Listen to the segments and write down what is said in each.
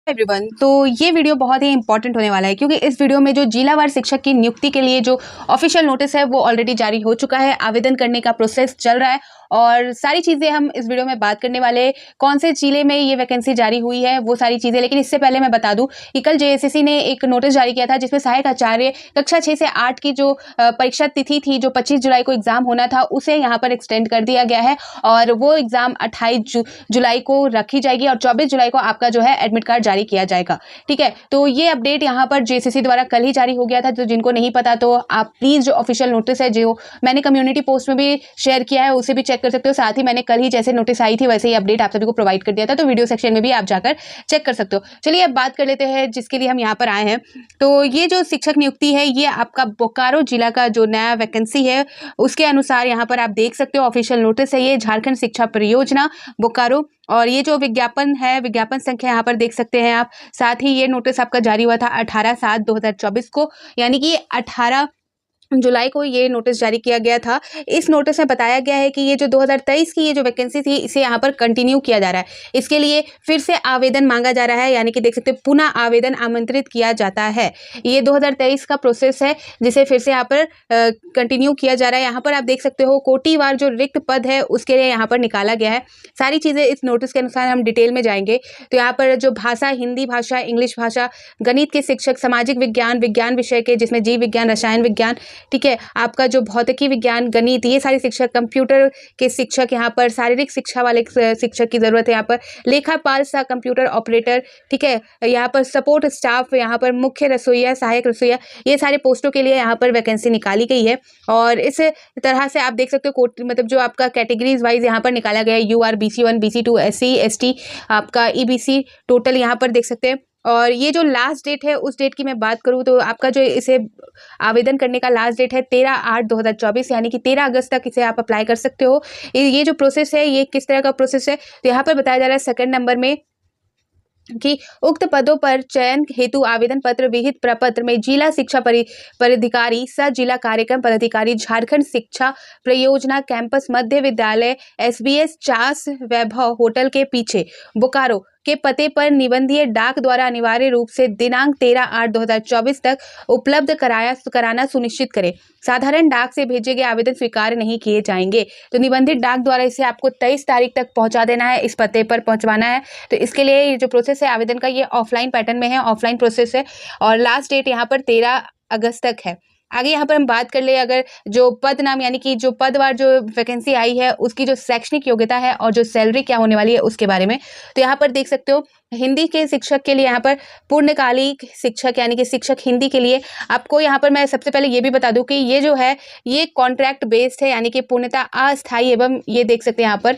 Everyone, तो ये video बहुत ही इंपॉर्टेंट होने वाला है क्योंकि इस वीडियो में जो जिलावार शिक्षक की नियुक्ति के लिए जो ऑफिशियल नोटिस है वो ऑलरेडी जारी हो चुका है। आवेदन करने का प्रोसेस चल रहा है और सारी चीज़ें हम इस वीडियो में बात करने वाले हैं। कौन से जिले में ये वैकेंसी जारी हुई है वो सारी चीज़ें। लेकिन इससे पहले मैं बता दूं कि कल जेएसएससी ने एक नोटिस जारी किया था जिसमें सहायक आचार्य कक्षा 6 से 8 की जो परीक्षा तिथि थी, जो 25 जुलाई को एग्जाम होना था, उसे यहाँ पर एक्सटेंड कर दिया गया है और वो एग्जाम 28 जुलाई को रखी जाएगी और 24 जुलाई को आपका जो है एडमिट कार्ड जारी किया जाएगा। ठीक है, तो ये अपडेट यहाँ पर जेएसएससी द्वारा कल ही जारी हो गया था। तो जिनको नहीं पता तो आप प्लीज जो ऑफिशियल नोटिस है जो मैंने कम्युनिटी पोस्ट में भी शेयर किया है उसे भी चेक कर सकते हो। साथ ही मैंने कल ही जैसे नोटिस आई थी वैसे ही अपडेट आप सभी को प्रोवाइड कर दिया था, तो वीडियो सेक्शन में भी आप जाकर चेक कर सकते हो। चलिए अब बात कर लेते हैं जिसके लिए हम यहाँ पर आए हैं। तो ये जो शिक्षक नियुक्ति है ये आपका बोकारो जिला का जो नया वैकेंसी है उसके अनुसार यहाँ पर आप देख सकते हो ऑफिशियल नोटिस है। ये झारखंड शिक्षा परियोजना बोकारो और ये जो विज्ञापन है, विज्ञापन संख्या यहाँ पर देख सकते हैं आप। साथ ही ये नोटिस आपका जारी हुआ था 18/7/2024 को, यानी कि 18 जुलाई को ये नोटिस जारी किया गया था। इस नोटिस में बताया गया है कि ये जो 2023 की ये जो वैकेंसी थी इसे यहाँ पर कंटिन्यू किया जा रहा है। इसके लिए फिर से आवेदन मांगा जा रहा है, यानी कि देख सकते हैं पुनः आवेदन आमंत्रित किया जाता है। ये 2023 का प्रोसेस है जिसे फिर से यहाँ पर कंटिन्यू किया जा रहा है। यहाँ पर आप देख सकते हो कोटिवार जो रिक्त पद है उसके लिए यहाँ पर निकाला गया है। सारी चीज़ें इस नोटिस के अनुसार हम डिटेल में जाएंगे। तो यहाँ पर जो भाषा, हिंदी भाषा, इंग्लिश भाषा, गणित के शिक्षक, सामाजिक विज्ञान, विज्ञान विषय के जिसमें जीव विज्ञान, रसायन विज्ञान, ठीक है, आपका जो भौतिकी विज्ञान, गणित, ये सारे शिक्षक, कंप्यूटर के शिक्षक, यहाँ पर शारीरिक शिक्षा वाले शिक्षक की जरूरत है। यहाँ पर लेखापाल सा कंप्यूटर ऑपरेटर, ठीक है, यहाँ पर सपोर्ट स्टाफ, यहाँ पर मुख्य रसोइया, सहायक रसोइया, ये सारे पोस्टों के लिए यहाँ पर वैकेंसी निकाली गई है। और इस तरह से आप देख सकते हो मतलब जो आपका कैटेगरीज वाइज यहाँ पर निकाला गया है, UR BC1 BC2 SC ST, आपका EBC टोटल यहाँ पर देख सकते हैं। और ये जो लास्ट डेट है उस डेट की मैं बात करूँ तो आपका जो इसे आवेदन करने का लास्ट डेट है 13/8/2024, यानी कि 13 अगस्त तक इसे आप अप्लाई कर सकते हो। ये जो प्रोसेस है ये किस तरह का प्रोसेस है तो यहाँ पर बताया जा रहा है सेकंड नंबर में कि उक्त पदों पर चयन हेतु आवेदन पत्र विहित प्रपत्र में जिला शिक्षा पदाधिकारी सह जिला कार्यक्रम पदाधिकारी झारखंड शिक्षा परियोजना कैंपस मध्य विद्यालय SBS चास वैभव होटल के पीछे बोकारो के पते पर निबंधीय डाक द्वारा अनिवार्य रूप से दिनांक 13/8/2024 तक उपलब्ध कराना सुनिश्चित करें। साधारण डाक से भेजे गए आवेदन स्वीकार नहीं किए जाएंगे। तो निबंधित डाक द्वारा इसे आपको 23 तारीख तक पहुंचा देना है, इस पते पर पहुंचवाना है। तो इसके लिए ये जो प्रोसेस है आवेदन का ये ऑफलाइन पैटर्न में है, ऑफलाइन प्रोसेस है और लास्ट डेट यहाँ पर 13 अगस्त तक है। आगे यहाँ पर हम बात कर ले अगर जो पद नाम, यानी कि जो पदवार जो वैकेंसी आई है उसकी जो शैक्षणिक योग्यता है और जो सैलरी क्या होने वाली है उसके बारे में। तो यहाँ पर देख सकते हो हिंदी के शिक्षक के लिए यहाँ पर पूर्णकालिक शिक्षक, यानी कि शिक्षक हिंदी के लिए आपको यहाँ पर मैं सबसे पहले ये भी बता दूं कि ये जो है ये कॉन्ट्रैक्ट बेस्ड है, यानी कि पूर्णतः अस्थायी एवं ये देख सकते हैं यहाँ पर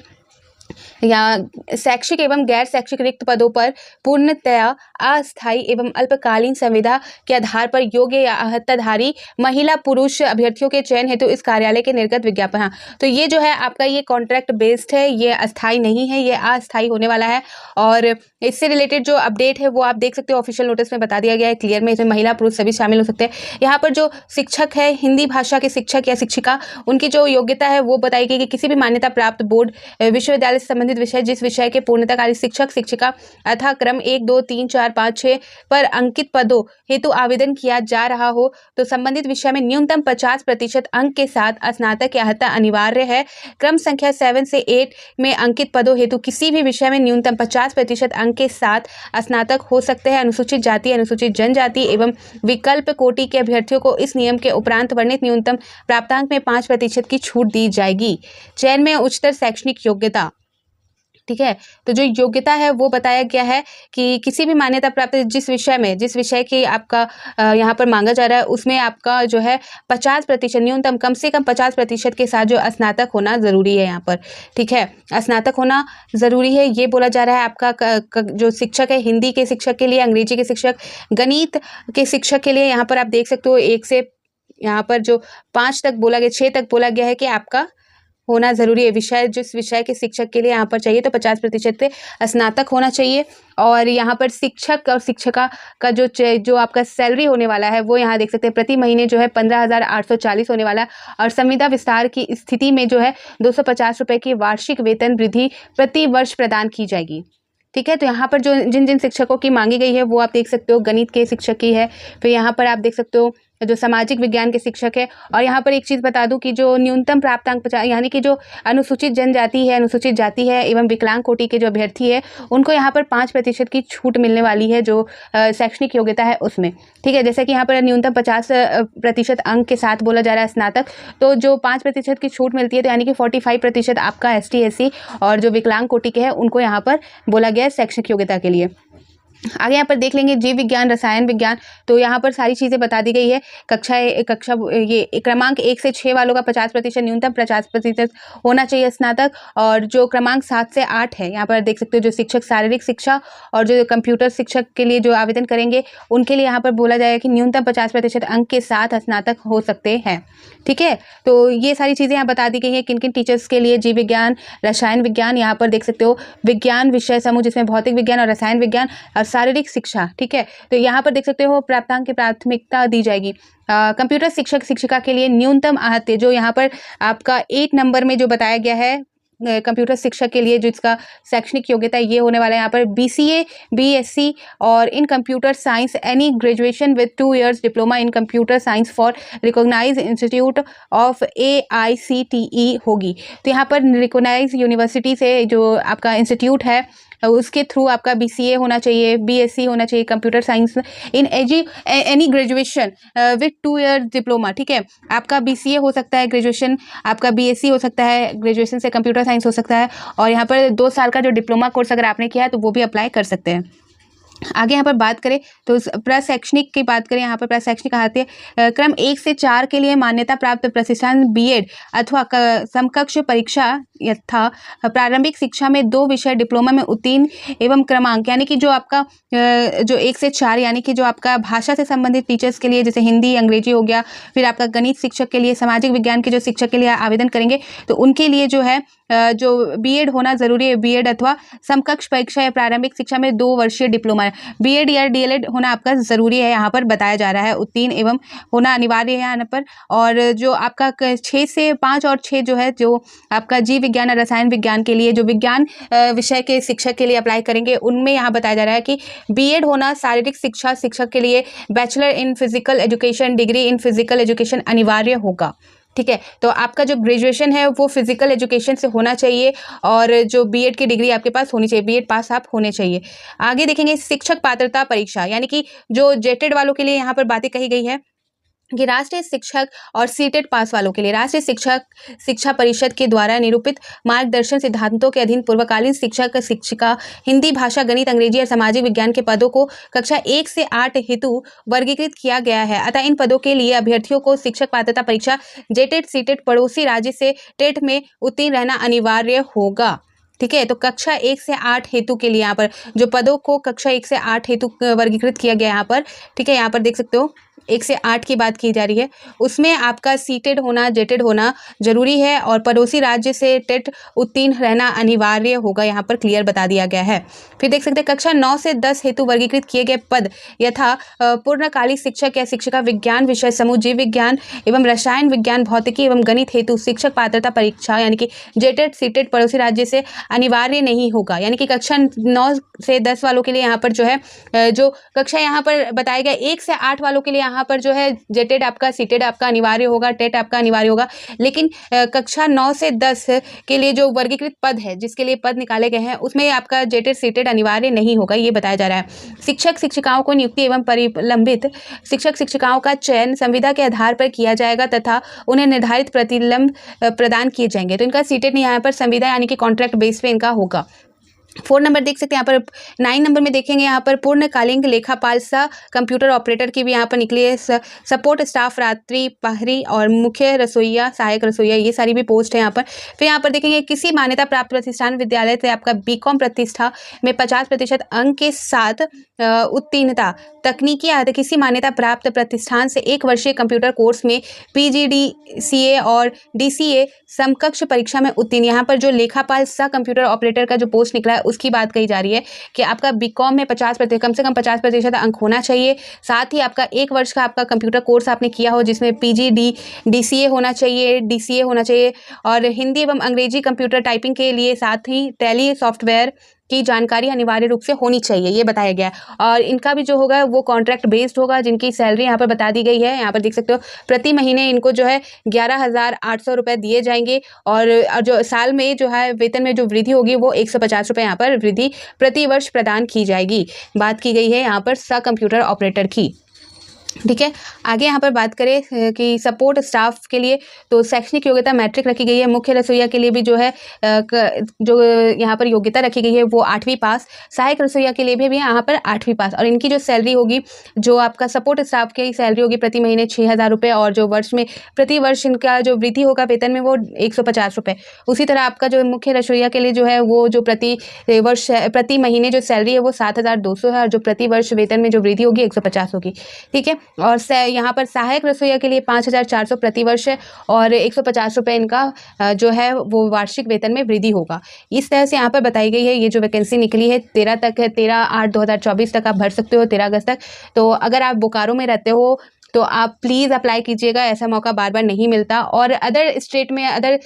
शैक्षिक एवं गैर शैक्षिक रिक्त पदों पर पूर्णतया अस्थायी एवं अल्पकालीन संविदा के आधार पर योग्य या अहत्ताधारी महिला पुरुष अभ्यर्थियों के चयन हेतु इस कार्यालय के निर्गत विज्ञापन। हाँ, तो ये जो है आपका ये कॉन्ट्रैक्ट बेस्ड है, ये अस्थायी नहीं है, ये अस्थायी होने वाला है। और इससे रिलेटेड जो अपडेट है वो आप देख सकते हो ऑफिशियल नोटिस में बता दिया गया है क्लियर में, इसमें महिला पुरुष सभी शामिल हो सकते हैं। यहाँ पर जो शिक्षक है हिंदी भाषा के शिक्षक या शिक्षिका, उनकी जो योग्यता है वो बताई गई कि किसी भी मान्यता प्राप्त बोर्ड विश्वविद्यालय से संबंधित विषय जिस विषय के पूर्णताकारी शिक्षक शिक्षिका अथा क्रम 1 2 3 4 5 6 पर अंकित पदों हेतु आवेदन किया जा रहा हो तो संबंधित विषय में न्यूनतम 50% अंक के साथ स्नातक या अहत्ता अनिवार्य है। क्रम संख्या 7 से 8 में अंकित पदों हेतु किसी भी विषय में न्यूनतम 50% अंक के साथ स्नातक हो सकते हैं। अनुसूचित जाति, अनुसूचित जनजाति एवं विकल्प कोटि के अभ्यर्थियों को इस नियम के उपरांत वर्णित न्यूनतम प्राप्तांक में 5% की छूट दी जाएगी। चयन में उच्चतर शैक्षणिक योग्यता, ठीक है, तो जो योग्यता है वो बताया गया है कि किसी भी मान्यता प्राप्त जिस विषय की आपका यहाँ पर मांगा जा रहा है उसमें आपका जो है 50% न्यूनतम कम से कम 50% के साथ जो स्नातक होना ज़रूरी है यहाँ पर, ठीक है, स्नातक होना ज़रूरी है। ये बोला जा रहा है आपका जो शिक्षक है हिंदी के शिक्षक के लिए, अंग्रेजी के शिक्षक, गणित के शिक्षक के लिए यहाँ पर आप देख सकते हो 1 से यहाँ पर जो 5 तक बोला गया, 6 तक बोला गया है कि आपका होना जरूरी है। विषय जिस विषय के शिक्षक के लिए यहाँ पर चाहिए तो 50% पे स्नातक होना चाहिए। और यहाँ पर शिक्षक और शिक्षिका का जो आपका सैलरी होने वाला है वो यहाँ देख सकते हैं प्रति महीने जो है 15,840 होने वाला है। और संविदा विस्तार की स्थिति में जो है 250 रुपये की वार्षिक वेतन वृद्धि प्रति वर्ष प्रदान की जाएगी। ठीक है। तो यहाँ पर जो जिन जिन शिक्षकों की मांगी गई है वो आप देख सकते हो, गणित के शिक्षक की है, फिर यहाँ पर आप देख सकते हो जो सामाजिक विज्ञान के शिक्षक है। और यहाँ पर एक चीज़ बता दूं कि जो न्यूनतम प्राप्तांक 50, यानी कि जो अनुसूचित जनजाति है, अनुसूचित जाति है एवं विकलांग कोटि के जो अभ्यर्थी है उनको यहाँ पर 5% की छूट मिलने वाली है जो शैक्षणिक योग्यता है उसमें। ठीक है, जैसे कि यहाँ पर न्यूनतम 50% अंक के साथ बोला जा रहा है स्नातक, तो जो 5% की छूट मिलती है तो यानी कि 45% आपका ST SC और जो विकलांग कोटि के हैं उनको यहाँ पर बोला गया है शैक्षणिक योग्यता के लिए। आगे यहाँ पर देख लेंगे जीव विज्ञान, रसायन विज्ञान, तो यहाँ पर सारी चीज़ें बता दी गई है। कक्षा ये क्रमांक 1 से 6 वालों का 50%, न्यूनतम 50% होना चाहिए स्नातक। और जो क्रमांक 7 से 8 है, यहाँ पर देख सकते हो जो शिक्षक शारीरिक शिक्षा और जो कंप्यूटर शिक्षक के लिए जो आवेदन करेंगे उनके लिए यहाँ पर बोला जाएगा कि न्यूनतम 50% अंक के साथ स्नातक हो सकते हैं। ठीक है, तो ये सारी चीज़ें यहाँ बता दी गई हैं किन किन टीचर्स के लिए। जीव विज्ञान, रसायन विज्ञान, यहाँ पर देख सकते हो विज्ञान विषय समूह जिसमें भौतिक विज्ञान और रसायन विज्ञान और शारीरिक शिक्षा। ठीक है, तो यहाँ पर देख सकते हो प्राप्तांक की प्राथमिकता दी जाएगी। कंप्यूटर शिक्षक शिक्षिका के लिए न्यूनतम आहत्य जो यहाँ पर आपका 8 नंबर में जो बताया गया है कंप्यूटर शिक्षक के लिए जो इसका शैक्षणिक योग्यता ये होने वाला है यहाँ पर BCA BSc और in computer science any graduation with 2 years diploma in computer science for recognize institute of AICTE होगी। तो यहाँ पर रिकॉग्नाइज यूनिवर्सिटी से जो आपका इंस्टीट्यूट है उसके थ्रू आपका BCA होना चाहिए, BSc होना चाहिए computer science in any graduation with 2 years diploma. ठीक है, आपका BCA हो सकता है ग्रेजुएशन, आपका BSc हो सकता है ग्रेजुएशन से कंप्यूटर साइंस हो सकता है, और यहाँ पर 2 साल का जो डिप्लोमा कोर्स अगर आपने किया है तो वो भी अप्लाई कर सकते हैं। आगे यहाँ पर बात करें तो प्रशैक्षणिक की बात करें, यहाँ पर प्रशैक्षणिक आती है क्रम 1 से 4 के लिए मान्यता प्राप्त प्रतिष्ठान BEd अथवा समकक्ष परीक्षा यथा प्रारंभिक शिक्षा में 2 विषय डिप्लोमा में उत्तीर्ण एवं क्रमांक, यानी कि जो आपका जो 1 से 4 यानी कि जो आपका भाषा से संबंधित टीचर्स के लिए जैसे हिंदी अंग्रेजी हो गया, फिर आपका गणित शिक्षक के लिए, सामाजिक विज्ञान के जो शिक्षक के लिए आवेदन करेंगे तो उनके लिए जो है जो BEd होना ज़रूरी है, BEd अथवा समकक्ष परीक्षा या प्रारंभिक शिक्षा में 2 वर्षीय डिप्लोमा है। BEd या DLED होना आपका ज़रूरी है, यहाँ पर बताया जा रहा है, उत्तीर्ण एवं होना अनिवार्य है यहाँ पर। और जो आपका 6 से 5 और 6 जो है जो आपका जीव विज्ञान और रसायन विज्ञान के लिए जो विज्ञान विषय के शिक्षक के लिए अप्लाई करेंगे उनमें यहाँ बताया जा रहा है कि BEd होना शारीरिक शिक्षा शिक्षक के लिए bachelor in physical education, degree in physical education अनिवार्य होगा। ठीक है, तो आपका जो ग्रेजुएशन है वो फिजिकल एजुकेशन से होना चाहिए और जो BEd की डिग्री आपके पास होनी चाहिए, BEd पास आप होने चाहिए। आगे देखेंगे शिक्षक पात्रता परीक्षा, यानी कि जो जेटेड वालों के लिए यहाँ पर बातें कही गई है कि राष्ट्रीय शिक्षक और सीटेट पास वालों के लिए राष्ट्रीय शिक्षक शिक्षा परिषद के द्वारा निरूपित मार्गदर्शन सिद्धांतों के अधीन पूर्वकालीन शिक्षक शिक्षिका हिंदी भाषा, गणित, अंग्रेजी और सामाजिक विज्ञान के पदों को कक्षा 1 से 8 हेतु वर्गीकृत किया गया है। अतः इन पदों के लिए अभ्यर्थियों को शिक्षक पात्रता परीक्षा जेटेट सीटेट पड़ोसी राज्य से टेट में उत्तीर्ण रहना अनिवार्य होगा। ठीक है, तो कक्षा 1 से 8 हेतु के लिए यहाँ पर जो पदों को कक्षा 1 से 8 हेतु वर्गीकृत किया गया यहाँ पर। ठीक है, यहाँ पर देख सकते हो 1 से 8 की बात की जा रही है, उसमें आपका सीटेड होना, जेटेड होना जरूरी है और पड़ोसी राज्य से टेट उत्तीर्ण रहना अनिवार्य होगा, यहाँ पर क्लियर बता दिया गया है। फिर देख सकते हैं कक्षा 9 से 10 हेतु वर्गीकृत किए गए पद यथा पूर्णकालिक शिक्षक या शिक्षिका विज्ञान विषय समूह, जीव विज्ञान एवं रसायन विज्ञान, भौतिकी एवं गणित हेतु शिक्षक पात्रता परीक्षा यानी कि जेटेड सीटेड पड़ोसी राज्य से अनिवार्य नहीं होगा। यानी कि कक्षा 9 से 10 वालों के लिए यहाँ पर जो है जो कक्षा यहाँ पर बताया गया 1 से 8 वालों के लिए यहाँ पर जो है जेटेड आपका सीटेड आपका अनिवार्य होगा, टेट आपका अनिवार्य होगा। लेकिन कक्षा 9 से 10 के लिए जो वर्गीकृत पद है जिसके लिए पद निकाले गए हैं उसमें आपका जेटेड सीटेड अनिवार्य नहीं होगा, ये बताया जा रहा है। शिक्षक शिक्षिकाओं को नियुक्ति एवं परिलंबित शिक्षक शिक्षिकाओं का चयन संविदा के आधार पर किया जाएगा तथा उन्हें निर्धारित प्रतिलंब प्रदान किए जाएंगे। तो इनका सीटेड यहाँ पर संविदा यानी कि कॉन्ट्रैक्ट बेस पे इनका होगा। 4 नंबर देख सकते हैं यहाँ पर। 9 नंबर में देखेंगे यहाँ पर पूर्णकालिक लेखापाल सह कंप्यूटर ऑपरेटर की भी यहाँ पर निकली है। सपोर्ट स्टाफ, रात्रि प्रहरी और मुख्य रसोइया, सहायक रसोइया, ये सारी भी पोस्ट है यहाँ पर। फिर यहाँ पर देखेंगे किसी मान्यता प्राप्त प्रतिष्ठान विद्यालय से आपका BCom प्रतिष्ठा में 50% अंक के साथ उत्तीर्णता, तकनीकी आधार किसी मान्यता प्राप्त प्रतिष्ठान से 1 वर्षीय कंप्यूटर कोर्स में PGDCA और DCA समकक्ष परीक्षा में उत्तीर्ण। यहाँ पर जो लेखापाल सह कंप्यूटर ऑपरेटर का जो पोस्ट निकला है उसकी बात कही जा रही है कि आपका BCom में 50% कम से कम 50% अंक होना चाहिए। साथ ही आपका 1 वर्ष का आपका कंप्यूटर कोर्स आपने किया हो जिसमें PGDCA होना चाहिए, DCA होना चाहिए और हिंदी एवं अंग्रेजी कंप्यूटर टाइपिंग के लिए साथ ही टैली सॉफ्टवेयर की जानकारी अनिवार्य रूप से होनी चाहिए, ये बताया गया है। और इनका भी जो होगा वो कॉन्ट्रैक्ट बेस्ड होगा, जिनकी सैलरी यहाँ पर बता दी गई है। यहाँ पर देख सकते हो प्रति महीने इनको जो है 11,800 रुपये दिए जाएंगे और जो साल में जो है वेतन में जो वृद्धि होगी वो 150 रुपये यहाँ पर वृद्धि प्रति वर्ष प्रदान की जाएगी। बात की गई है यहाँ पर सह कंप्यूटर ऑपरेटर की। ठीक है, आगे यहाँ पर बात करें कि सपोर्ट स्टाफ के लिए तो शैक्षणिक योग्यता मैट्रिक रखी गई है। मुख्य रसोईया के लिए भी जो है जो यहाँ पर योग्यता रखी गई है वो 8वीं पास। सहायक रसोईया के लिए भी यहाँ पर 8वीं पास। और इनकी जो सैलरी होगी, जो आपका सपोर्ट स्टाफ की सैलरी होगी प्रति महीने 6,000 रुपये और जो वर्ष में प्रति वर्ष इनका जो वृद्धि होगा वेतन में वो 150 रुपये। उसी तरह आपका जो मुख्य रसोईया के लिए जो है वो जो प्रति महीने जो सैलरी है वो 7,200 है और जो प्रति वर्ष वेतन में जो वृद्धि होगी 150 होगी। ठीक है, और यहाँ पर सहायक रसोईया के लिए 5,400 प्रति वर्ष है और 150 रुपये इनका जो है वो वार्षिक वेतन में वृद्धि होगा। इस तरह से यहाँ पर बताई गई है। ये जो वैकेंसी निकली है 13 तक है, 13/8/2024 तक आप भर सकते हो, 13 अगस्त तक। तो अगर आप बोकारो में रहते हो तो आप प्लीज़ अप्लाई कीजिएगा, ऐसा मौका बार बार नहीं मिलता। और अदर स्टेट में अदर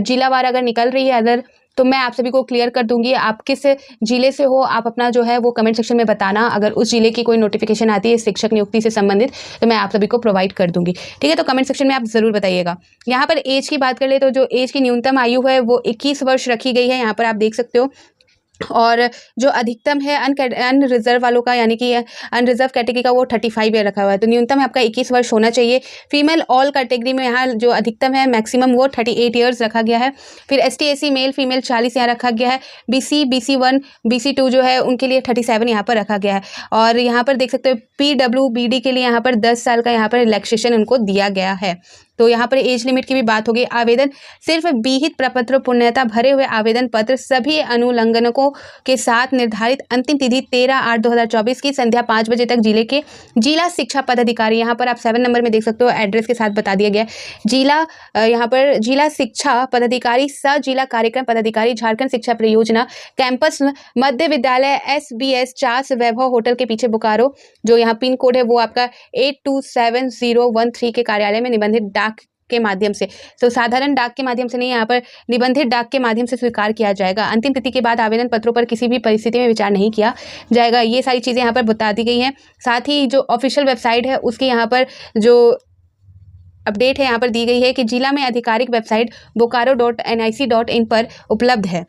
जिलावार अगर निकल रही है अदर, तो मैं आप सभी को क्लियर कर दूंगी। आप किस जिले से हो आप अपना जो है वो कमेंट सेक्शन में बताना। अगर उस जिले की कोई नोटिफिकेशन आती है शिक्षक नियुक्ति से संबंधित तो मैं आप सभी को प्रोवाइड कर दूंगी। ठीक है, तो कमेंट सेक्शन में आप ज़रूर बताइएगा। यहाँ पर एज की बात कर ले तो जो एज की न्यूनतम आयु है वो 21 वर्ष रखी गई है। यहाँ पर आप देख सकते हो। और जो अधिकतम है अनरिजर्व वालों का, यानी कि अनरिजर्व कैटेगरी का, वो 35 ईयर रखा हुआ है। तो न्यूनतम आपका 21 वर्ष होना चाहिए। फीमेल ऑल कैटेगरी में यहाँ जो अधिकतम है मैक्सिमम वो 38 ईयर्स रखा गया है। फिर ST SC मेल फीमेल 40 यहाँ रखा गया है। BC BC1 BC2 जो है उनके लिए 37 यहाँ पर रखा गया है। और यहाँ पर देख सकते हो PWBD के लिए यहाँ पर 10 साल का यहाँ पर रिलैक्सेशन उनको दिया गया है। तो यहाँ पर एज लिमिट की भी बात होगी। आवेदन सिर्फ विहित प्रपत्र पूर्णता भरे हुए आवेदन पत्र सभी अनुलंघनकों के साथ निर्धारित अंतिम तिथि 13/8/2024 की संध्या 5 बजे तक जिला शिक्षा पदाधिकारी, यहाँ पर आप 7 नंबर में देख सकते हो एड्रेस के साथ बता दिया गया है। यहाँ पर जिला शिक्षा पदाधिकारी सह जिला कार्यक्रम पदाधिकारी झारखंड शिक्षा परियोजना कैंपस मध्य विद्यालय SBS चास वैभव होटल के पीछे बोकारो, जो यहाँ पिन कोड है वो आपका 827013 के कार्यालय में निबंधित डाक के माध्यम से, तो साधारण डाक के माध्यम से नहीं, यहाँ पर निबंधित डाक के माध्यम से स्वीकार किया जाएगा। अंतिम तिथि के बाद आवेदन पत्रों पर किसी भी परिस्थिति में विचार नहीं किया जाएगा। ये सारी चीज़ें यहाँ पर बता दी गई हैं। साथ ही जो ऑफिशियल वेबसाइट है उसकी यहाँ पर जो अपडेट है यहाँ पर दी गई है कि जिला में आधिकारिक वेबसाइट bokaro.nic.in पर उपलब्ध है।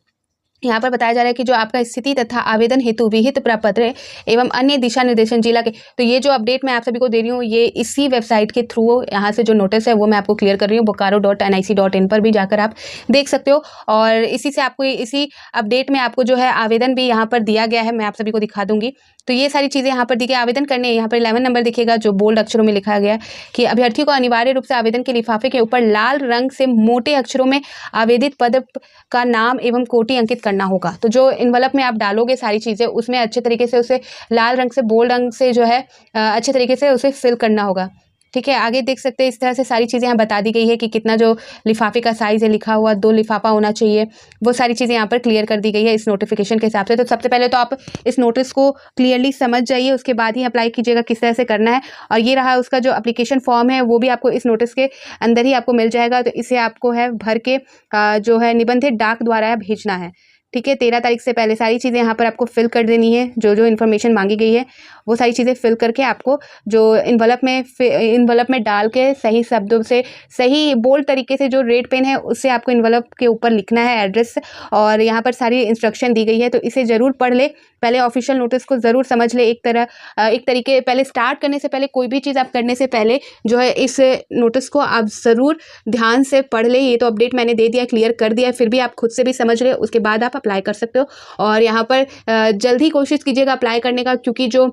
यहाँ पर बताया जा रहा है कि जो आपका स्थिति तथा आवेदन हेतु विहित प्रपत्र एवं अन्य दिशा निर्देशन जिला के, तो ये जो अपडेट मैं आप सभी को दे रही हूँ ये इसी वेबसाइट के थ्रू यहाँ से जो नोटिस है वो मैं आपको क्लियर कर रही हूँ। bokaro.nic.in पर भी जाकर आप देख सकते हो। और इसी से आपको इसी अपडेट में आपको जो है आवेदन भी यहाँ पर दिया गया है, मैं आप सभी को दिखा दूंगी। तो ये सारी चीज़ें यहाँ पर दी गई। आवेदन करने यहाँ पर 11 नंबर दिखेगा जो बोल्ड अक्षरों में लिखा गया है कि अभ्यर्थी को अनिवार्य रूप से आवेदन के लिफाफे के ऊपर लाल रंग से मोटे अक्षरों में आवेदित पद का नाम एवं कोटि अंकित करना होगा। तो जो इन्वलप में आप डालोगे सारी चीज़ें उसमें अच्छे तरीके से उसे लाल रंग से बोल्ड रंग से जो है अच्छे तरीके से उसे फिल करना होगा। ठीक है, आगे देख सकते हैं इस तरह से सारी चीज़ें यहाँ बता दी गई है कि कितना जो लिफाफे का साइज़ है लिखा हुआ 2 लिफाफा होना चाहिए, वो सारी चीज़ें यहाँ पर क्लियर कर दी गई है इस नोटिफिकेशन के हिसाब से। तो सबसे पहले तो आप इस नोटिस को क्लियरली समझ जाइए, उसके बाद ही अप्लाई कीजिएगा किस तरह से करना है। और ये रहा उसका जो एप्लीकेशन फॉर्म है वो भी आपको इस नोटिस के अंदर ही आपको मिल जाएगा। तो इसे आपको है भर के जो है निबंधित डाक द्वारा भेजना है। ठीक है, 13 तारीख से पहले सारी चीज़ें यहाँ पर आपको फिल कर देनी है। जो जो इन्फॉर्मेशन मांगी गई है वो सारी चीज़ें फिल करके आपको जो इन्वलप में डाल के सही शब्दों से सही बोल्ड तरीके से जो रेड पेन है उससे आपको इन्वलप के ऊपर लिखना है एड्रेस। और यहाँ पर सारी इंस्ट्रक्शन दी गई है तो इसे ज़रूर पढ़ ले, पहले ऑफिशियल नोटिस को ज़रूर समझ ले। एक तरीके पहले स्टार्ट करने से पहले, कोई भी चीज़ आप करने से पहले जो है इस नोटिस को आप ज़रूर ध्यान से पढ़ ले। ये तो अपडेट मैंने दे दिया, क्लियर कर दिया, फिर भी आप खुद से भी समझ ले, उसके बाद आप अप्लाई कर सकते हो। और यहाँ पर जल्द ही कोशिश कीजिएगा अप्लाई करने का, क्योंकि जो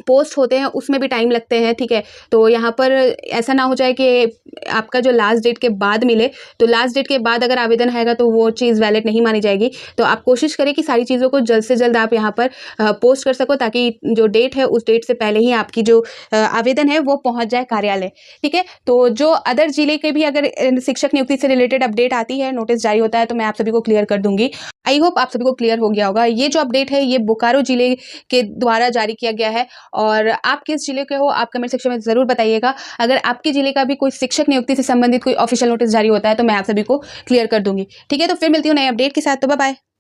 पोस्ट होते हैं उसमें भी टाइम लगते हैं। ठीक है, तो यहाँ पर ऐसा ना हो जाए कि आपका जो लास्ट डेट के बाद मिले, तो लास्ट डेट के बाद अगर आवेदन आएगा तो वो चीज़ वैलिड नहीं मानी जाएगी। तो आप कोशिश करें कि सारी चीज़ों को जल्द से जल्द आप यहाँ पर पोस्ट कर सको, ताकि जो डेट है उस डेट से पहले ही आपकी जो आवेदन है वो पहुँच जाए कार्यालय। ठीक है, तो जो अदर जिले के भी अगर शिक्षक नियुक्ति से रिलेटेड अपडेट आती है, नोटिस जारी होता है, तो मैं आप सभी को क्लियर कर दूंगी। आई होप आप सभी को क्लियर हो गया होगा। ये जो अपडेट है ये बोकारो जिले के द्वारा जारी किया गया है। और आप किस जिले के हो आप कमेंट सेक्शन में ज़रूर बताइएगा। अगर आपके जिले का भी कोई शिक्षक नियुक्ति से संबंधित कोई ऑफिशियल नोटिस जारी होता है तो मैं आप सभी को क्लियर कर दूंगी। ठीक है, तो फिर मिलती हूँ नए अपडेट के साथ। तो बाय बाय।